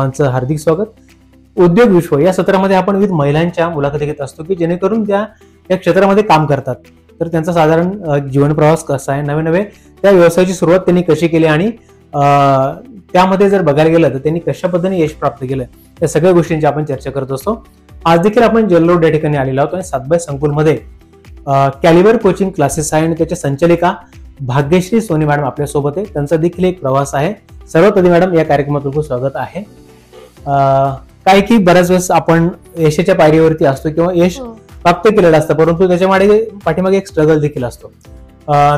सर्वांचं हार्दिक स्वागत. उद्योग विश्व या सत्रामध्ये आपण विविध महिलांच्या मुलाखती घेत असतो की जेणेकरून त्या या क्षेत्रामध्ये काम करतात, तर त्यांचा साधारण जीवन प्रवास कसा आहे, नवे नवे त्या व्यवसायाची सुरुवात त्यांनी कशी केली आणि त्यामध्ये जर बघायला गेलं तर त्यांनी कशा पद्धतीने यश प्राप्त केलं, या सगळ्या गोष्टींची आपण चर्चा करत असतो. आज देखील आपण जलरोड या ठिकाणी आलेलो आहोत आणि सातबाई संकुलमध्ये कॅलिबर कोचिंग क्लासेस आहे आणि त्याच्या संचालिका भाग्यश्री सोनी मॅडम आपल्या सोबत आहे. त्यांचा देखील एक प्रवास आहे. सर्वप्रथम मॅडम या कार्यक्रमात खूप स्वागत आहे. काय की बऱ्याच वेळेस आपण यशाच्या पायरीवरती असतो किंवा यश प्राप्त केलेलं असतं, परंतु त्याच्या पाठीमागे एक स्ट्रगल देखील असतो.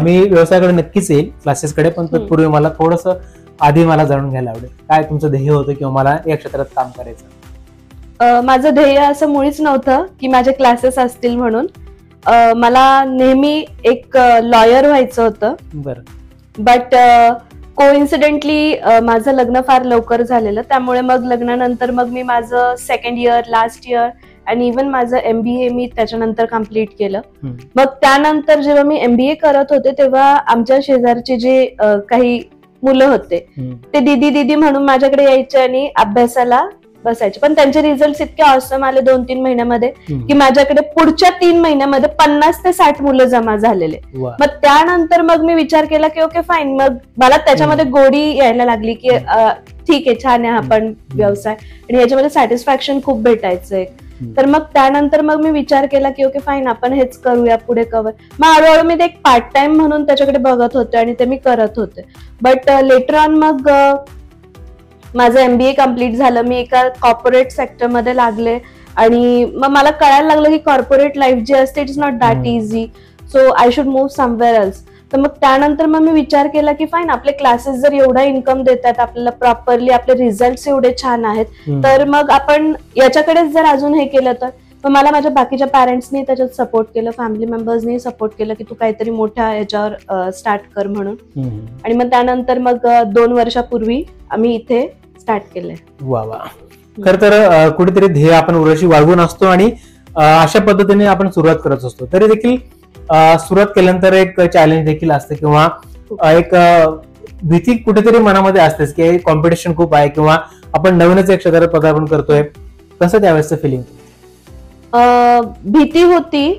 मी व्यवसायाकडे नक्कीच येईल, क्लासेसकडे, पण तत्पूर्वी मला थोडंसं आधी मला जाणून घ्यायला आवडेल काय तुमचं ध्येय होतं किंवा मला या क्षेत्रात काम करायचं. माझं ध्येय असं मुळीच नव्हतं की माझे क्लासेस असतील म्हणून. मला नेहमी एक लॉयर व्हायचं होतं. बरं. बट कोइन्सिडेंटली माझं लग्न फार लवकर झालेलं, त्यामुळे मग लग्नानंतर मग मी माझं सेकंड इयर, लास्ट इयर आणि इव्हन माझं MBA मी त्याच्यानंतर कम्प्लीट केलं. मग त्यानंतर जेव्हा मी MBA करत होते तेव्हा आमच्या शेजारचे जे काही मुलं होते ते दीदी म्हणून माझ्याकडे यायचे आणि अभ्यासाला बसायचे. पण त्यांचे रिझल्ट इतके ऑसम आले 2-3 महिन्यामध्ये की माझ्याकडे पुढच्या 3 महिन्यामध्ये 50 ते 60 मुलं जमा झालेले. मग त्यानंतर मग मी विचार केला की ओके फाईन, मग मला त्याच्यामध्ये गोडी यायला लागली की ठीक आहे, छान आहे आपण व्यवसाय आणि याच्यामध्ये सॅटिस्फॅक्शन खूप भेटायचंय. तर मग त्यानंतर मग मी विचार केला की ओके फाईन, आपण हेच करूया पुढे कवर. मग हळूहळू मी ते एक पार्ट टाइम म्हणून त्याच्याकडे बघत होते आणि ते मी करत होते. बट लेटर ऑन मग माझं MBA कम्प्लीट झालं, मी एका कॉर्पोरेट सेक्टरमध्ये लागले आणि मग मला कळायला लागलं की कॉर्पोरेट लाईफ जी असते it is not that easy, so I should move somewhere else. तर मग त्यानंतर मग मी विचार केला की फाईन, आपले क्लासेस जर एवढा इन्कम देतात आपल्याला, प्रॉपरली आपले रिझल्ट एवढे छान आहेत, तर मग आपण याच्याकडेच जर अजून हे केलं तर. मग मला माझ्या बाकीच्या पॅरेंट्सनी त्याच्यात सपोर्ट केलं, फॅमिली मेंबर्सनी सपोर्ट केलं की तू काहीतरी मोठ्या याच्यावर स्टार्ट कर म्हणून. आणि मग त्यानंतर मग 2 वर्षापूर्वी आम्ही इथे स्टार्ट केलंय. वा वा. खर तर कुठेतरी ध्येय आपण उराशी वाढवून असतो आणि अशा पद्धतीने आपण सुरुवात करत असतो. तरी देखील सुरुवात केल्यानंतर एक चॅलेंज देखील असते किंवा एक भीती कुठेतरी मनामध्ये असतेच की कॉम्पिटिशन खूप आहे किंवा आपण नवीनच एक क्षेत्रात पदार्पण करतोय. कसं त्यावेळेस फिलिंग? भीती होती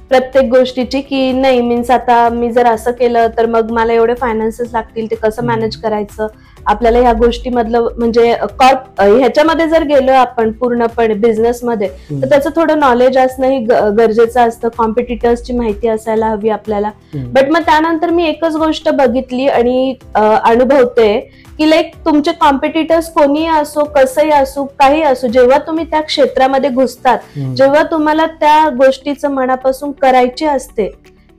प्रत्येक गोष्टीची की नाही, मीन्स आता मी जर असं केलं तर मग मला एवढे फायनान्सेस लागतील, ते कसं मॅनेज करायचं. आपल्याला ह्या गोष्टीमधलं म्हणजे ह्याच्यामध्ये जर गेलो आपण पूर्णपणे बिझनेसमध्ये तर त्याचं थोडं नॉलेज असणंही गरजेचं असतं, कॉम्पिटिटर्सची माहिती असायला हवी आपल्याला. बट मग त्यानंतर मी एकच गोष्ट बघितली आणि अनुभवते की लाईक तुमचे कॉम्पिटिटर्स कोणीही असो, कसंही असो, काही असो, जेव्हा तुम्ही त्या क्षेत्रामध्ये घुसतात, जेव्हा तुम्हाला त्या गोष्टीचं मनापासून करायची असते,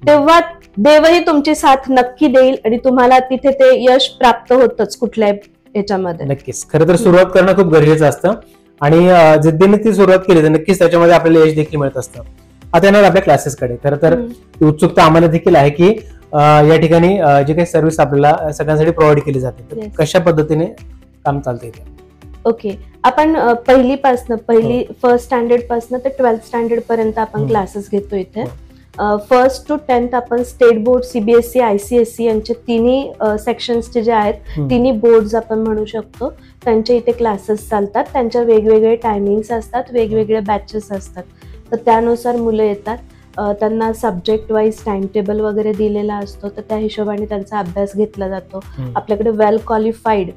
तेव्हा देवही तुमची साथ नक्की देईल आणि तुम्हाला तिथे ते यश प्राप्त होतच कुठल्याही याच्यामध्ये. नक्कीच. खरं तर सुरुवात करणं खूप गरजेचं असतं आणि जिद्दीने ती सुरुवात केली तर नक्कीच त्याच्यामध्ये आपल्याला यश देखील मिळत असतं. आता येणार आपल्या क्लासेसकडे. खरं तर उत्सुकता आम्हाला देखील आहे की या ठिकाणी जे काही सर्व्हिस आपल्याला सगळ्यांसाठी प्रोव्हाइड केली जाते, तर कशा पद्धतीने काम चालते? ओके, आपण पहिली फर्स्ट स्टँडर्ड पासून ते 12th स्टँडर्ड पर्यंत आपण क्लासेस घेतो इथे. 1st to 10th आपण स्टेट बोर्ड, CBSE, ICSE यांचे तिन्ही सेक्शन्सचे जे आहेत, तिन्ही बोर्ड्स आपण म्हणू शकतो, त्यांचे इथे क्लासेस चालतात. त्यांच्या वेगवेगळे टायमिंग्स असतात, वेगवेगळे बॅचेस असतात. तर त्यानुसार मुलं येतात. त्यांना सब्जेक्ट वाईज टाइम टेबल वगैरे दिलेला असतो, तर त्या हिशोबाने त्यांचा अभ्यास घेतला जातो. आपल्याकडे वेल क्वालिफाईड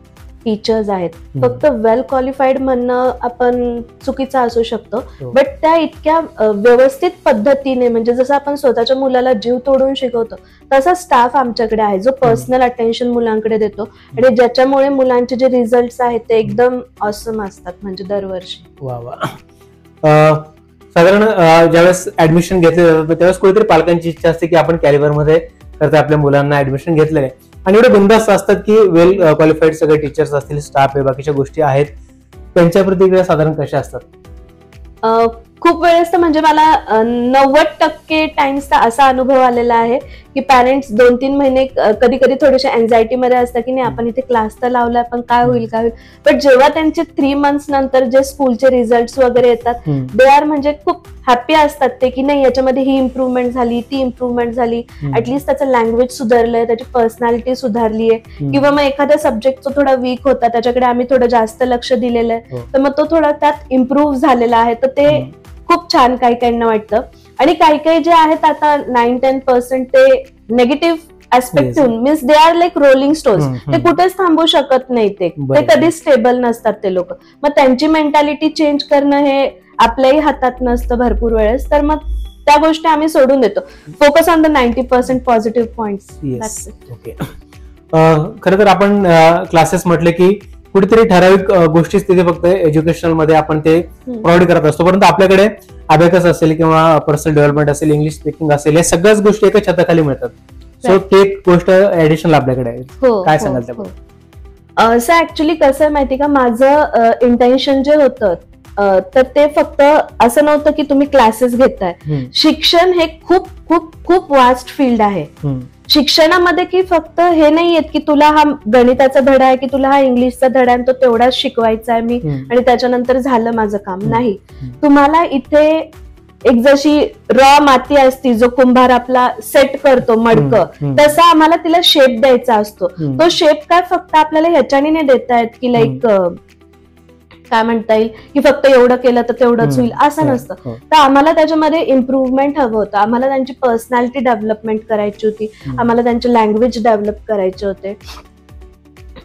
टीचर्स आहेत. फक्त वेल क्वालिफाईड म्हणणं आपण चुकीचं असू शकतो, बट त्या इतक्या व्यवस्थित पद्धतीने, म्हणजे जसं आपण स्वतःच्या मुलाला जीव तोडून शिकवतो तसा स्टाफ आमच्याकडे आहे जो पर्सनल अटेन्शन मुलांकडे देतो आणि ज्याच्यामुळे मुलांचे जे रिझल्ट आहेत ते एकदम ऑसम असतात, म्हणजे दरवर्षी. वा वा. साधारण ज्यावेळेस ऍडमिशन घेतले जातात त्यावेळेस कुठेतरी पालकांची इच्छा असते की आपण कॅलिबर मध्ये करता आपल्या मुलांना ऍडमिशन घेतलेलं आहे आणि एवढे बिनधास्त असतात की वेल क्वालिफाईड सगळे टीचर्स असतील, स्टाफ आहे, बाकीच्या गोष्टी आहेत, त्यांच्या प्रतिक्रिया साधारण कशा असतात? खूप वेळेस तर म्हणजे मला 90% टाइम्स तर असा अनुभव आलेला आहे की पॅरेंट्स 2-3 महिने कधी कधी थोडेसे एन्झायटी मध्ये असतात की नाही आपण इथे क्लास तर लावलाय पण काय होईल काय होईल, बट जेव्हा त्यांचे 3 मंथ्स नंतर जे स्कूलचे रिझल्ट वगैरे येतात दे आर म्हणजे खूप हॅपी असतात ते की नाही याच्यामध्ये ही इम्प्रूव्हमेंट झाली ती इम्प्रूव्हमेंट झाली, ऍटलीस्ट त्याचं लँग्वेज सुधारलंय, त्याची पर्सनॅलिटी सुधारली आहे, किंवा मग एखाद्या सब्जेक्ट थोडा वीक होता त्याच्याकडे आम्ही थोडं जास्त लक्ष दिलेलं आहे तर मग तो थोडा त्यात इम्प्रूव्ह झालेला आहे, तर ते खूप छान काही काहींना वाटतं. आणि काही काही जे आहेत आता 9-10% ते negative aspect means they are like rolling stones, ते कुठेच थांबू शकत नाही, ते कधीच स्टेबल नसतात ते लोक. मग त्यांची मेंटॅलिटी चेंज करणं हे आपल्याही हातात नसतं भरपूर वेळेस, तर मग त्या गोष्टी आम्ही सोडून देतो. Focus on the 90% positive points. Okay. खरं तर आपण क्लासेस म्हटले की कुठेतरी ठराविक गोष्टी तिथे फक्त एज्युकेशनल मध्ये आपण ते प्रोव्हाइड करत असतो, परंतु आपल्याकडे अबॅकस असेल किंवा पर्सनल डेव्हलपमेंट असेल, इंग्लिश स्पीकिंग असेल, या सगळ्याच गोष्टी एका छताखाली मिळतात. सो ते एक गोष्ट ऍडिशनल आपल्याकडे आहे. काय सांगाल त्याबद्दल? असं ऍक्च्युली कसं आहे माहिती का, माझं इंटेन्शन जे होतं तर ते फक्त असं नव्हतं की तुम्ही क्लासेस घेताय. शिक्षण हे खूप खूप खूप वास्ट फील्ड आहे. शिक्षणामध्ये की फक्त हे नाही येत की तुला हा गणिताचा धडा आहे की तुला हा इंग्लिशचा धडा आहे तो तेवढाच शिकवायचा आहे मी आणि त्याच्यानंतर झालं माझं काम. नाही, तुम्हाला इथे एक जशी रॉ माती असती जो कुंभार आपला सेट करतो मडकं, तसा आम्हाला तिला शेप द्यायचा असतो. तो शेप काय फक्त आपल्याला ह्याच्याने नाही देता येत की लाईक काय म्हणता येईल की फक्त एवढं केलं तर तेवढंच होईल असं नसतं. तर आम्हाला त्याच्यामध्ये इम्प्रूव्हमेंट हवं होतं, आम्हाला त्यांची पर्सनॅलिटी डेव्हलपमेंट करायची होती, आम्हाला त्यांचे लँग्वेज डेव्हलप करायचे होते.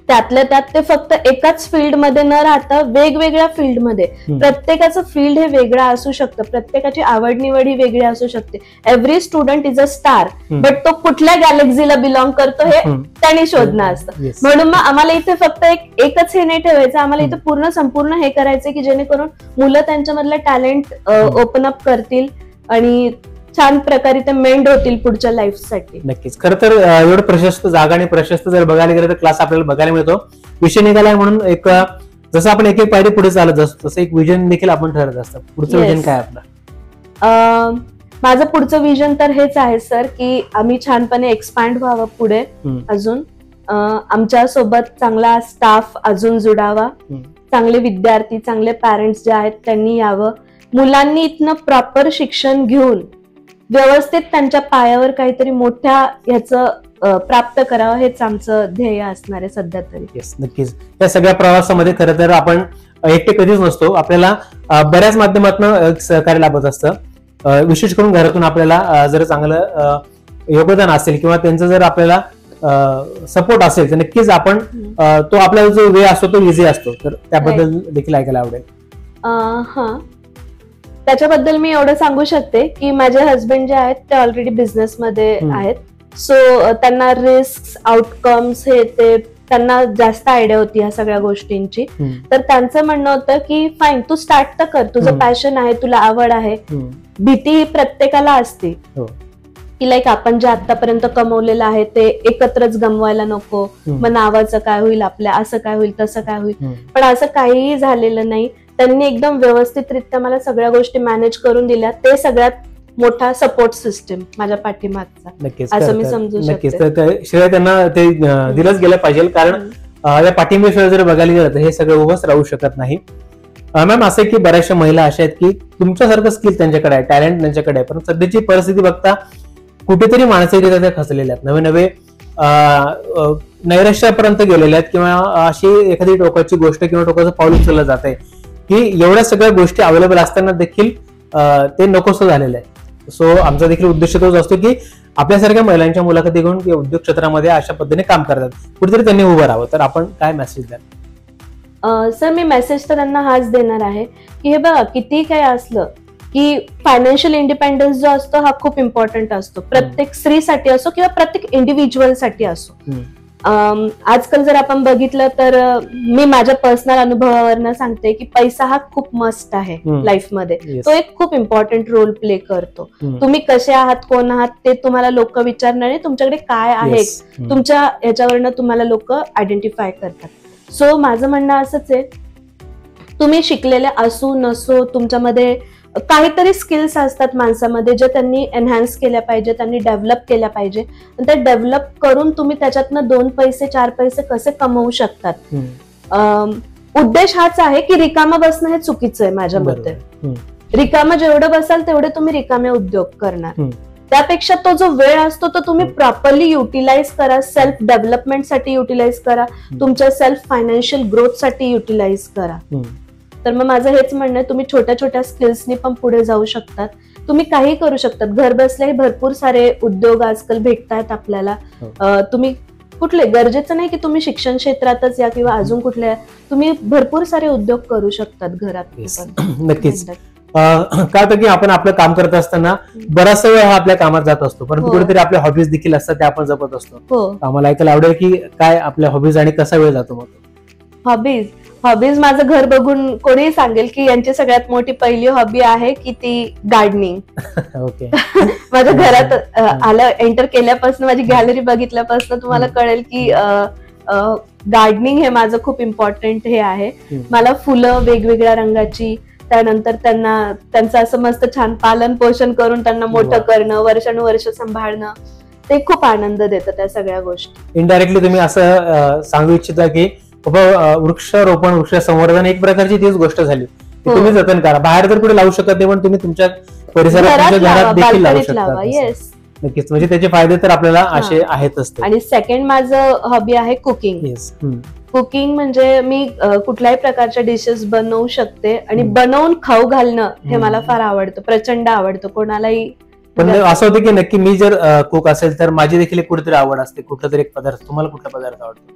त्यातल्या त्यात ते फक्त एकाच फील्डमध्ये न राहता वेगवेगळ्या फील्डमध्ये, प्रत्येकाचं फील्ड हे वेगळं असू शकतं, प्रत्येकाची आवड निवड ही वेगळी असू शकते. Every student is a star, but तो कुठल्या गॅलेक्सीला बिलॉंग करतो हे त्यांनी शोधणं असतं. म्हणून मग आम्हाला इथे फक्त एकच हे नाही ठेवायचं, आम्हाला इथे पूर्ण संपूर्ण हे करायचं की जेणेकरून मुलं त्यांच्यामधलं टॅलेंट ओपन अप करतील आणि छान प्रकारे ते मेंड होतील पुढच्या लाईफसाठी. नक्कीच. खरं तर एवढं प्रशस्त जागा आणि प्रशस्त जर बघायला गेलं तर क्लास आपल्याला बघायला मिळतो. विषय निघालाय म्हणून एक जसं आपण एक एक पायरी पुढे चालत असतो तसं एक विजन देखील आपण ठरत असतं. पुढचं विजन काय आपलं? माझं पुढचं विजन तर हेच आहे सर की आम्ही छानपणे एक्सपॅन्ड व्हावं पुढे अजून, आमच्या सोबत चांगला स्टाफ अजून जुडावा, चांगले विद्यार्थी चांगले पॅरेंट्स जे आहेत त्यांनी यावं, मुलांनी इथनं प्रॉपर शिक्षण घेऊन व्यवस्थित त्यांच्या पायावर काहीतरी मोठ्या ह्याचं प्राप्त करावं, हेच आमचं ध्येय असणार आहे सध्या तरी. येस, नक्कीच. या सगळ्या प्रवासामध्ये खरं तर आपण एकटे कधीच नसतो, आपल्याला बऱ्याच माध्यमातून सहकार्य लाभत असतं. विशेष करून घरातून आपल्याला जर चांगलं योगदान असेल किंवा त्यांचं जर आपल्याला सपोर्ट असेल तर नक्कीच आपण तो आपला जो वे असतो तो इझी असतो. तर त्याबद्दल देखील ऐकायला आवडेल. हा, त्याच्याबद्दल मी एवढं सांगू शकते की माझे हस्बंड जे आहेत ते ऑलरेडी बिझनेसमध्ये आहेत, सो त्यांना रिस्क आउटकम्स हे ते त्यांना जास्त आयडिया होती ह्या सगळ्या गोष्टींची. तर त्यांचं म्हणणं होतं की फाईन, तू स्टार्ट तर कर, तुझं पॅशन आहे, तुला आवड आहे. भीती ही प्रत्येकाला असते की लाईक आपण जे आतापर्यंत कमवलेलं आहे ते एकत्रच गमवायला नको, मग नावाचं काय होईल आपल्या, असं काय होईल तसं काय होईल. पण असं काहीही झालेलं नाही. त्यांनी एकदम व्यवस्थितरित्या मला सगळ्या गोष्टी मॅनेज करून दिल्या. ते सगळ्यात मोठा सपोर्ट सिस्टम माझ्या पाठीमागचा, असं मी समजू शकते. श्रेय त्यांना ते दिलंच गेलं पाहिजे, कारण या पाठिंब्याशिवाय जर बघायला गेलं तर हे सगळं उभंच राहू शकत नाही. मॅम, असं की बऱ्याचशा महिला अशा आहेत की तुमच्यासारखं स्किल त्यांच्याकडे आहे, टॅलेंट त्यांच्याकडे आहे, पण सध्याची परिस्थिती बघता कुठेतरी मानसिकरित्या त्या खचलेल्या आहेत, नवे नवे नैराश्यापर्यंत गेलेल्या आहेत, किंवा अशी एखादी टोकाची गोष्ट किंवा टोकाचं पाऊल उचललं जात आहे की एवढ्या सगळ्या गोष्टी अवेलेबल असताना देखील ते नकोसं झालेलं आहे. सो आमचा देखील उद्देश तोच असतो की आपल्यासारख्या महिलांच्या मुलाखती घेऊन उद्योग क्षेत्रामध्ये अशा पद्धतीने काम करतात, कुठेतरी त्यांनी उभं राहावं. तर आपण काय मेसेज द्याल? सर, मी मेसेज तर त्यांना हाच देणार आहे की हे बघा, किती काय असलं की फायनान्शियल इंडिपेंडन्स जो असतो हा खूप इम्पॉर्टंट असतो, प्रत्येक स्त्रीसाठी असो किंवा प्रत्येक इंडिव्हिज्युअलसाठी असो. आजकाल जर आपण बघितलं तर मी माझ्या पर्सनल अनुभवावरनं सांगते की पैसा हा खूप मस्ट आहे लाईफमध्ये, तो एक खूप इम्पॉर्टंट रोल प्ले करतो. तुम्ही कसे आहात, कोण आहात ते तुम्हाला लोक विचारणार नाही, तुमच्याकडे काय आहे तुमच्या ह्याच्यावरनं तुम्हाला लोक आयडेंटिफाय करतात. सो माझं म्हणणं असंच आहे, तुम्ही शिकलेले असू नसो, तुमच्यामध्ये काहीतरी स्किल्स असतात माणसामध्ये जे त्यांनी एनहान्स केल्या पाहिजे, त्यांनी डेव्हलप केल्या पाहिजे. आणि ते डेव्हलप करून तुम्ही त्याच्यातनं 2 पैसे 4 पैसे कसे कमवू शकतात. उद्देश हाच आहे की रिकामा बसणं हे चुकीचं आहे माझ्या मते. रिकामा जेवढं बसाल तेवढे तुम्ही रिकामे उद्योग करणार. त्यापेक्षा तो जो वेळ असतो तो तुम्ही प्रॉपरली युटिलाइज करा, सेल्फ डेव्हलपमेंटसाठी युटिलाइज करा, तुमच्या सेल्फ फायनान्शियल ग्रोथसाठी युटिलाइज करा. तर मग माझं हेच म्हणणं आहे, तुम्ही छोट्या छोट्या स्किल्सनी पण पुढे जाऊ शकतात. तुम्ही काही करू शकतात. घर बसल्याही भरपूर सारे उद्योग आजकाल भेटतात आपल्याला. तुम्ही कुठले, गरजेचं नाही की तुम्ही शिक्षण क्षेत्रातच या किंवा अजून कुठल्या, तुम्ही भरपूर सारे उद्योग करू शकतात घरात. नक्कीच. काय होतं की आपण आपलं काम करत असताना बराचसा वेळ हा आपल्या कामात जात असतो, परंतु कुठेतरी आपल्या हॉबीज देखील असतात त्या आपण जपत असतो. आम्हाला ऐकायला आवडेल की काय आपल्या हॉबीज आणि कसा वेळ जातो मग? हॉबीज माझं घर बघून कोणीही सांगेल की यांची सगळ्यात मोठी पहिली हॉबी आहे की ती गार्डनिंग. ओके. माझ्या घरात आलं, एंटर केल्यापासून, माझी गॅलरी बघितल्यापासून तुम्हाला कळेल की गार्डनिंग हे माझं खूप इम्पॉर्टंट हे आहे. मला फुलं वेगवेगळ्या रंगाची, त्यानंतर त्यांचं असं मस्त छान पालन पोषण करून त्यांना मोठं करणं, वर्षानुवर्ष सांभाळणं, ते खूप आनंद देतं त्या सगळ्या गोष्टी. इनडायरेक्टली तुम्ही असं सांगू इच्छिता की वृक्षारोपण, वृक्ष संवर्धन एक प्रकारची तीच गोष्ट झाली. तुम्ही जतन करा. बाहेर तर कुठे लावू शकत नाही, पण तुम्ही तुमच्या परिसरात, घरात देखील लावू शकता. येस, नक्कीच. म्हणजे त्याचे फायदे तर आपल्याला असे आहेतच. आणि सेकंड माझं हॉबी आहे कुकिंग. कुकिंग म्हणजे मी कुठल्याही प्रकारच्या डिशेस बनवू शकते आणि बनवून खाऊ घालणं हे मला फार आवडतं, प्रचंड आवडतं. कोणालाही. पण असं होतं की नक्की मी जर कुक असेल तर माझी देखील कुठेतरी आवड असते, कुठला तरी एक पदार्थ. तुम्हाला कुठला पदार्थ आवडतो?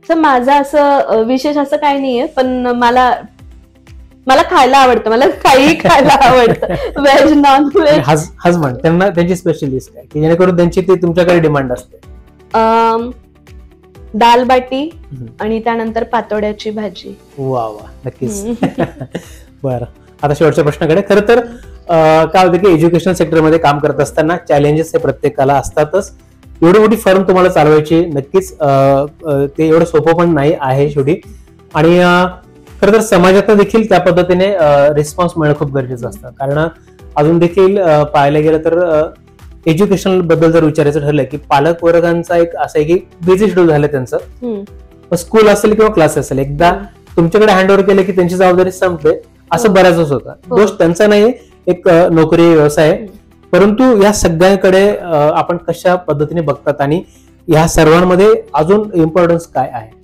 माझं असं विशेष असं काही नाहीये, पण मला खायला आवडतं, मला काही खायला आवडतं, व्हेज नॉन व्हेज. हजबंड त्यांना त्यांची स्पेशल डिश काय की जेणेकरून त्यांची ती तुमच्याकडे डिमांड असते? दाल बाटी आणि त्यानंतर पातोड्याची भाजी. वा वा, नक्कीच. बरं, आता शेवटच्या प्रश्नाकडे. खरं तर काय होतं की एज्युकेशन सेक्टरमध्ये काम करत असताना चॅलेंजेस हे प्रत्येकाला असतातच. एवढी मोठी फर्म तुम्हाला चालवायची, नक्कीच ते एवढं सोपं पण नाही आहे शेवटी. आणि खरं तर समाजात देखील त्या पद्धतीने रिस्पॉन्स मिळणं खूप गरजेचं असतं. कारण अजून देखील पाहायला गेलं तर एज्युकेशन बद्दल जर विचारायचं ठरलं की पालक वर्गांचा एक असं आहे की बिझी शेड्यूल झालं त्यांचं. स्कूल असेल किंवा क्लास असेल, एकदा तुमच्याकडे हँडओव्हर केलं की त्यांची जबाबदारी संपते, असं बऱ्याच वेळेस होतं. दोष त्यांचा नाही, एक नोकरी व्यवसाय आहे. परंतु या सगळ्यांकडे आपण कशा पद्धतीने बघतात आणि या सर्वांमध्ये अजून इम्पॉर्टन्स काय आहे?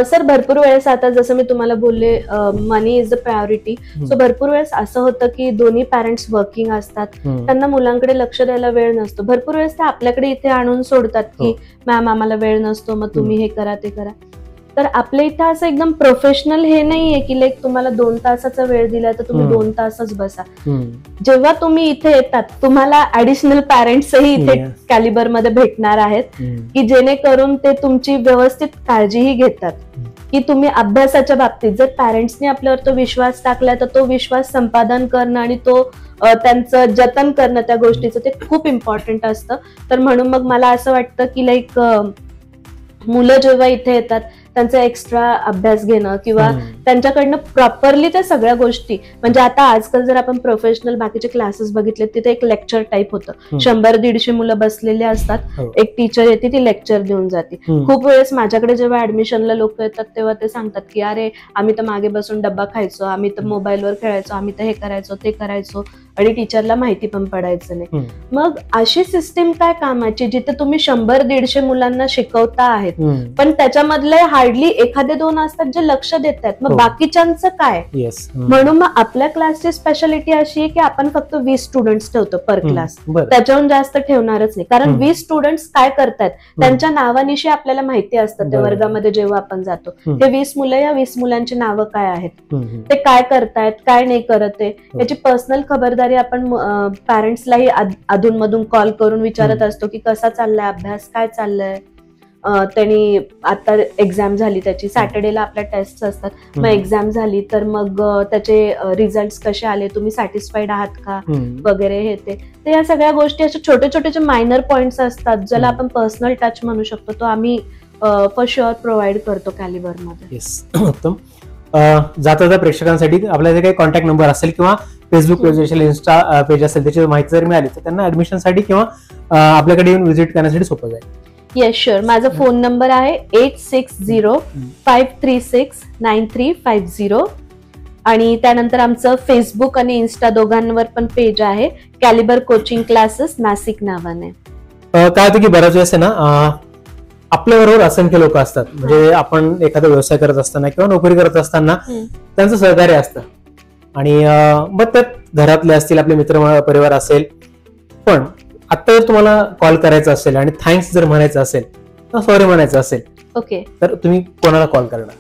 सर, भरपूर वेळेस आता जसं मी तुम्हाला बोलले, मनी इज द प्रायोरिटी. सो भरपूर वेळेस असं होतं की दोन्ही पॅरेंट्स वर्किंग असतात, त्यांना मुलांकडे लक्ष द्यायला वेळ नसतो. भरपूर वेळेस ते आपल्याकडे इथे आणून सोडतात की मॅम आम्हाला वेळ नसतो, मग तुम्ही हे करा ते करा. तर आपल्या इथं असं एकदम प्रोफेशनल हे नाहीये की लाईक तुम्हाला 2 तासाचा वेळ दिला तर तुम्ही 2 तासच बसा. जेव्हा तुम्ही इथे येतात तुम्हाला ऍडिशनल पॅरेंट्सही इथे कॅलिबर मध्ये भेटणार आहेत की जेणेकरून ते तुमची व्यवस्थित काळजीही घेतात. की तुम्ही अभ्यासाच्या बाबतीत जर पॅरेंट्सनी आपल्यावर तो विश्वास टाकला तर तो विश्वास संपादन करणं आणि तो त्यांचं जतन करणं त्या गोष्टीचं ते खूप इम्पॉर्टंट असतं. तर म्हणून मग मला असं वाटतं की लाईक मुलं जेव्हा इथे येतात त्यांचा एक्स्ट्रा अभ्यास घेणं किंवा त्यांच्याकडनं प्रॉपरली त्या सगळ्या गोष्टी, म्हणजे आता आजकाल जर आपण प्रोफेशनल बाकीचे क्लासेस बघितले तिथे एक लेक्चर टाईप होतं, 100-150 मुलं बसलेले असतात, एक टीचर येते ती लेक्चर देऊन जाते. खूप वेळेस माझ्याकडे जेव्हा ऍडमिशनला लोक येतात तेव्हा ते सांगतात की अरे आम्ही तर मागे बसून डब्बा खायचो, आम्ही तर मोबाईलवर खेळायचो, आम्ही तर हे करायचो ते करायचो आणि टीचरला माहिती पण पडायचं नाही. मग अशी सिस्टीम काय कामाची जिथे तुम्ही 100-150 मुलांना शिकवता आहेत पण त्याच्यामधले हार्डली 1-2 असतात जे लक्ष देत आहेत, मग बाकीच्यांचं काय? म्हणून मग आपल्या क्लासची स्पेशालिटी अशी आहे की आपण फक्त 20 स्टुडंट्स ठेवतो पर क्लास, त्याच्याहून जास्त ठेवणारच नाही. कारण 20 स्टुडंट्स काय करतात त्यांच्या नावानिशी आपल्याला माहिती असतं. त्या वर्गामध्ये जेव्हा आपण जातो हे 20 मुलं, या 20 मुलांची नावं काय आहेत, ते काय करतायत काय नाही करत आहे याची पर्सनल खबरदारी आपण पॅरेंट्सलाही अधूनमधून कॉल करून विचारत असतो की कसा चाललाय अभ्यास, काय चाललंय. त्यांनी आता एक्झाम झाली त्याची, सॅटर्डेला आपल्या टेस्ट असतात, मग एक्झाम झाली तर मग त्याचे रिझल्ट कसे आले, तुम्ही सॅटिस्फाईड आहात का वगैरे, हे ते या सगळ्या गोष्टी असे छोटे छोटे जे मायनर पॉइंट्स असतात ज्याला आपण पर्सनल टच म्हणू शकतो, तो आम्ही फॉर शुअर प्रोव्हाइड करतो कॅलिबर मध्ये. उत्तम. जाता जाता प्रेक्षकांसाठी आपल्याला काही कॉन्टॅक्ट नंबर असेल किंवा फेसबुक पेज असेल, इन्स्टा पेज असेल, त्याची माहिती जर मिळाली तर त्यांना ऍडमिशनसाठी किंवा आपल्याकडे येऊन व्हिजिट करण्यासाठी सोपं जाईल. Yes sure. माझा फोन नंबर आहे 8605369350 आणि त्यानंतर आमचं फेसबुक आणि इन्स्टा दोघांवर पण पेज आहे, कॅलिबर कोचिंग क्लासेस नाशिक नावाने. काय होतं की बऱ्याच वेळेस ना आपल्याबरोबर असंख्य लोक असतात, म्हणजे आपण एखादा व्यवसाय करत असताना किंवा नोकरी करत असताना त्यांचं सहकार्य असतं आणि मग त्यात घरातले असतील, आपले मित्र परिवार असेल, पण आता जर तुम्हाला कॉल करायचा असेल आणि थँक्स जर म्हणायचं असेल तर सॉरी म्हणायचं असेल, ओके, तर तुम्ही कोणाला कॉल करणार?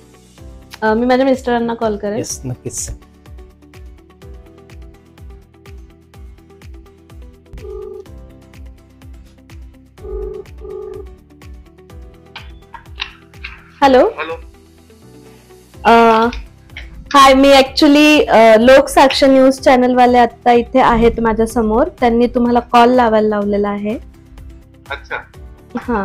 मी माझ्या मिस्टरांना कॉल करेन. येस, नक्कीच. हॅलो. हाय, मी ऍक्च्युली लोकसाक्ष न्यूज चॅनल वाले आता इथे आहेत माझ्या समोर. त्यांनी तुम्हाला कॉल लावायला लावलेला आहे. अच्छा. हा,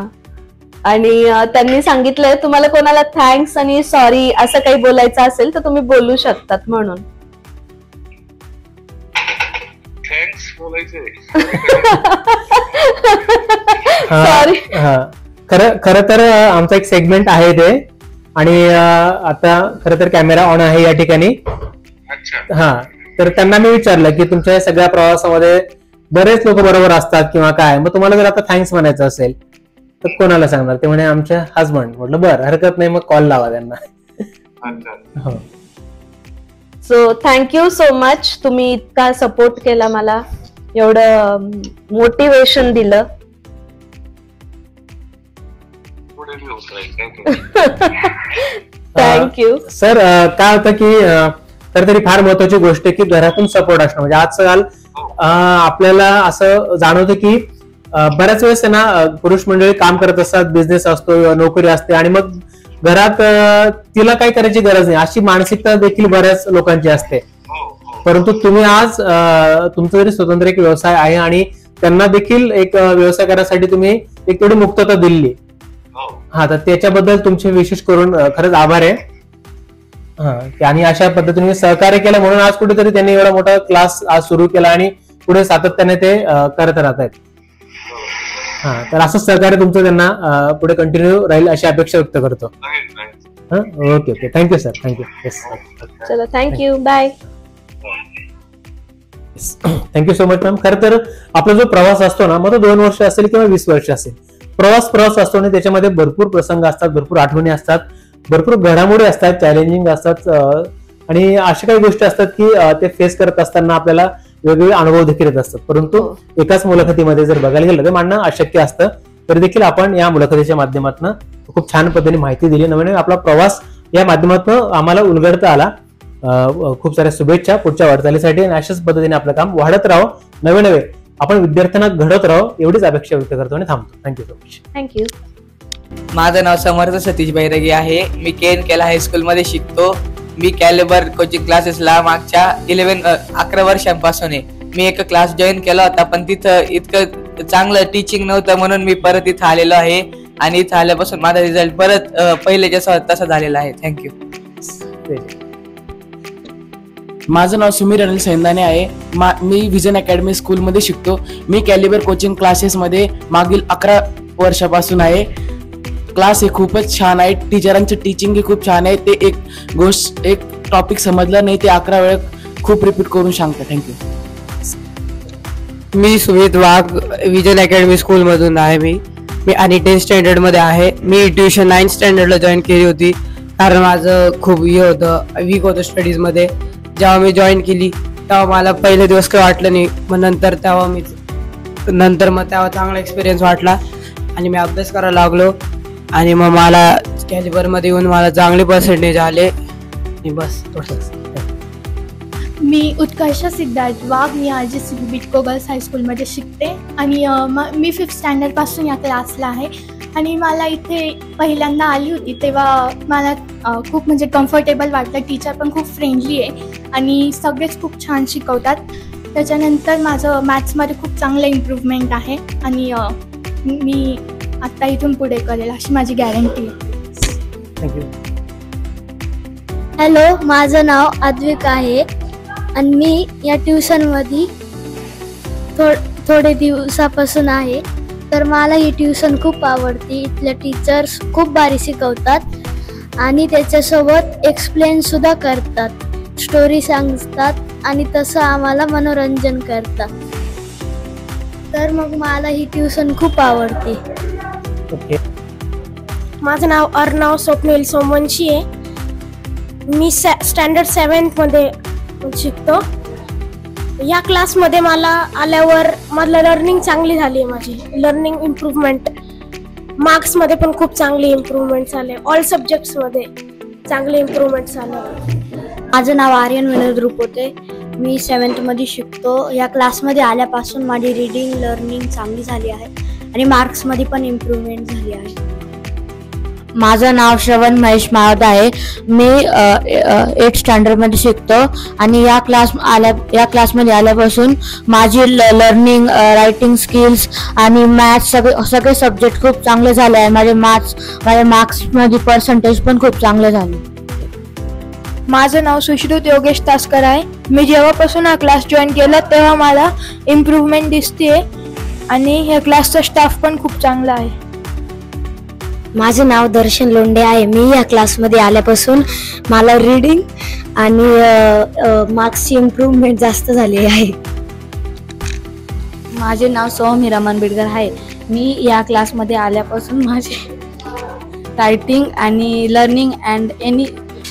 आणि त्यांनी सांगितलंय तुम्हाला कोणाला थँक्स आणि सॉरी असं काही बोलायचं असेल तर तुम्ही बोलू शकतात म्हणून. थँक्स बोलायचंय. सॉरी. खरं तर आमचा एक सेगमेंट आहे ते, आणि आता खरं तर कॅमेरा ऑन आहे या ठिकाणी. अच्छा. हा, तर त्यांना मी विचारलं की तुमच्या या सगळ्या प्रवासामध्ये बरेच लोक बरोबर असतात किंवा काय, मग तुम्हाला जर आता थँक्स म्हणायचं असेल तर कोणाला सांगणार? ते म्हणे आमच्या हजबंड. म्हटलं बरं, हरकत नाही, मग कॉल लावा त्यांना. अच्छा. So thank you so much. तुम्ही इतका सपोर्ट केला, मला एवढं मोटिवेशन दिलं. Thank you sir. काय होतं की तर तरी फार महत्वाची गोष्ट आहे की घरातून सपोर्ट असणं. म्हणजे आजकाल आपल्याला असं जाणवतं की बऱ्याच वेळेस ना पुरुष मंडळी काम करत असतात, बिझनेस असतो, नोकरी असते, आणि मग घरात तिला काही करायची गरज नाही अशी मानसिकता देखील बऱ्याच लोकांची असते. परंतु तुम्ही आज तुमचा जरी स्वतंत्र एक व्यवसाय आहे आणि त्यांना देखील एक व्यवसाय करण्यासाठी तुम्ही एक तेवढी मुक्तता दिली. हा, तर त्याच्याबद्दल तुमचे विशेष करून खरंच आभार आहे. आणि अशा पद्धतीने सहकार्य केलं म्हणून आज कुठेतरी त्यांनी एवढा मोठा क्लास आज सुरू केला आणि पुढे सातत्याने ते करत राहत आहेत. हा, तर असं सहकार्य तुमचं त्यांना पुढे कंटिन्यू राहील अशी अपेक्षा व्यक्त करतो. Okay okay, thank you sir, thank you. Yes, चलो, thank you, bye. Thank you so much ma'am. खरं तर आपला जो प्रवास असतो ना, मग तो 2 वर्ष असेल किंवा 20 वर्ष असेल, प्रवास असतो आणि त्याच्यामध्ये भरपूर प्रसंग असतात, भरपूर आठवणी असतात, भरपूर घडामोडी असतात, चॅलेंजिंग असतात, आणि अशा काही गोष्टी असतात की ते फेस करत असताना आपल्याला वेगवेगळे अनुभव देखील येत असतात. परंतु एकाच मुलाखतीमध्ये जर बघायला गेलं तर मांडणं अशक्य असतं. तरी देखील आपण या मुलाखतीच्या माध्यमातून खूप छान पद्धतीने माहिती दिली. नवीन आपला प्रवास या माध्यमातून आम्हाला उलगडता आला. खूप साऱ्या शुभेच्छा पुढच्या वाटचालीसाठी, आणि अशाच पद्धतीने आपलं काम वाढत राहो, नवे आपण विद्यार्थ्यांना घडत राहो, एवढीच अपेक्षा व्यक्त करतो आणि थांबतो. Thank you so much. थँक्यू. माझं नाव समर्थ सतीश बैरागी आहे. मी KN हायस्कूल मध्ये शिकतो. मी कॅलिबर कोचिंग क्लासेसला मागच्या 11 वर्षांपासून आहे. मी एक क्लास जॉईन केला होता, पण तिथं इतकं चांगलं टीचिंग नव्हतं म्हणून मी परत इथं आलेलो आहे, आणि इथं आल्यापासून माझा रिझल्ट परत पहिले जसा तसा झालेला आहे. थँक्यू. माझं नाव सुमीर अनिल सैंदाने आहे. मी विजन अकॅडमी स्कूलमध्ये शिकतो. मी कॅलिबर कोचिंग क्लासेसमध्ये मागील 11 वर्षापासून आहे. क्लास हे खूपच छान आहे. टीचरांचं टीचिंग ही खूप छान आहे. ते एक टॉपिक समजलं नाही ते 11 वेळा खूप रिपीट करून सांगतात. थँक्यू. मी सुमित वाघ, विजन अकॅडमी स्कूलमधून आहे. मी आणि 10th स्टँडर्डमध्ये आहे. मी ट्युशन 9th स्टँडर्डला जॉईन केली होती, कारण माझं खूप वीक होतं स्टडीजमध्ये. जेव्हा मी जॉईन केली तेव्हा मला पहिले दिवस काही वाटलं नाही, मग नंतर तेव्हा चांगला एक्सपिरियन्स वाटला आणि मी अभ्यास करायला लागलो, आणि मग मला कॅलिबरमध्ये येऊन मला चांगले पर्सेंटेज आले, आणि बस थोडंच. मी उत्कर्ष सिद्धार्थ वाघ. मी RGC बिटको गर्ल्स हायस्कूलमध्ये शिकते, आणि मी 5th स्टँडर्डपासून या क्लासला आहे. आणि मला इथे पहिल्यांदा आली होती तेव्हा मला खूप म्हणजे कम्फर्टेबल वाटलं. टीचर पण खूप फ्रेंडली आहे आणि सगळेच खूप छान शिकवतात. त्याच्यानंतर माझं मॅथ्समध्ये खूप चांगलं इम्प्रूव्हमेंट आहे, आणि मी आत्ता इथून पुढे करेल अशी माझी गॅरंटी आहे. थँक्यू. हॅलो, माझं नाव अद्विक आहे आणि मी या ट्युशनमध्ये थोडे दिवसापासून आहे. तर मला ही ट्युशन खूप आवडते. इथले टीचर्स खूप भारी शिकवतात आणि त्याच्यासोबत एक्सप्लेन सुद्धा करतात, स्टोरी सांगतात आणि तसं आम्हाला मनोरंजन करतात. तर मग मला ही ट्युशन खूप आवडते. ओके. माझं नाव अर्णव स्वप्नील सोमवंशी आहे. मी स्टँडर्ड 7th मध्ये शिकतो. या क्लासमध्ये मला आल्यावर मला लर्निंग चांगली झाली आहे. माझी लर्निंग इम्प्रूव्हमेंट, मार्क्समध्ये पण खूप चांगली इम्प्रूव्हमेंट झाले. ऑल सब्जेक्ट्समध्ये चांगले इम्प्रूव्हमेंट झाले. माझं नाव आर्यन विनोद रुपोते. मी 7th मध्ये शिकतो. या क्लासमध्ये आल्यापासून माझी रीडिंग लर्निंग चांगली झाली आहे आणि मार्क्समध्ये पण इम्प्रूव्हमेंट झाली आहे. माझं नाव श्रवण महेश मावत आहे. मी 8th स्टँडर्डमध्ये शिकतो आणि या क्लासमध्ये आल्यापासून माझी लर्निंग, रायटिंग स्किल्स आणि मॅथ्स सगळे सब्जेक्ट खूप चांगले झाले आहे. माझे मार्क्समध्ये पर्सेंटेज पण खूप चांगले झाले. माझं नाव सुश्रुत योगेश तास्कर आहे. मी जेव्हापासून हा क्लास जॉईन केला तेव्हा मला इम्प्रूव्हमेंट दिसते आणि या क्लासचा स्टाफ पण खूप चांगला आहे. माझे नाव दर्शन लोंढे आहे. मी या क्लासमध्ये आल्यापासून मला रीडिंग आणि मार्क्सची इम्प्रूव्हमेंट जास्त झाली आहे. माझे नाव सौम्य रमण बिडकर आहे. मी या क्लासमध्ये आल्यापासून माझे रायटिंग आणि learning and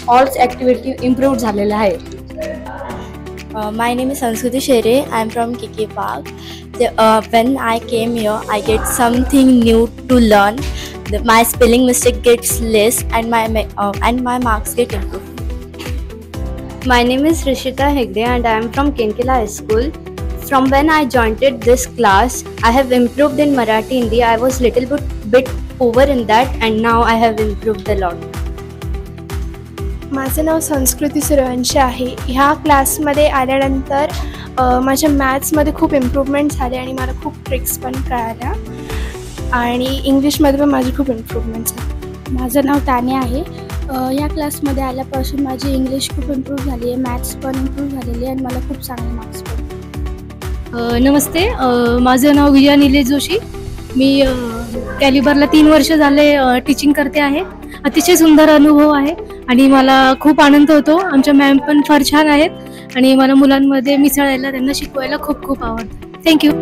all activity improve झालेले आहे. My name is Sanskriti Shere. I am from KK Park. When I came here, I get something new to learn. My spelling mistake gets less and my marks get improved. My name is Rishita Hegde and I am from Kenkela High School. From when I joined this class, I have improved in Marathi, Hindi. I was little bit poor in that and now I have improved a lot. माझं नाव संस्कृती सूर्यवंशी आहे. ह्या क्लासमध्ये आल्यानंतर माझ्या मॅथ्समध्ये खूप improvement झाले आणि मला खूप ट्रिक्स पण कळाल्या आणि इंग्लिशमध्ये पण माझी खूप इम्प्रूव्हमेंट झाली. माझं नाव ताने आहे. या क्लासमध्ये आल्यापासून माझी इंग्लिश खूप इम्प्रूव्ह झाली आहे, मॅथ्स पण इम्प्रूव्ह झालेली आहे आणि मला खूप चांगले मार्क्स पण. नमस्ते, माझं नाव विजया निलेश जोशी. मी कॅलिबरला 3 वर्ष झाले टीचिंग करते आहे. अतिशय सुंदर अनुभव आहे आणि मला खूप आनंद होतो. आमच्या मॅम पण फार छान आहेत आणि मला मुलांमध्ये मिसळायला, त्यांना शिकवायला खूप खूप आवडतं. थँक्यू.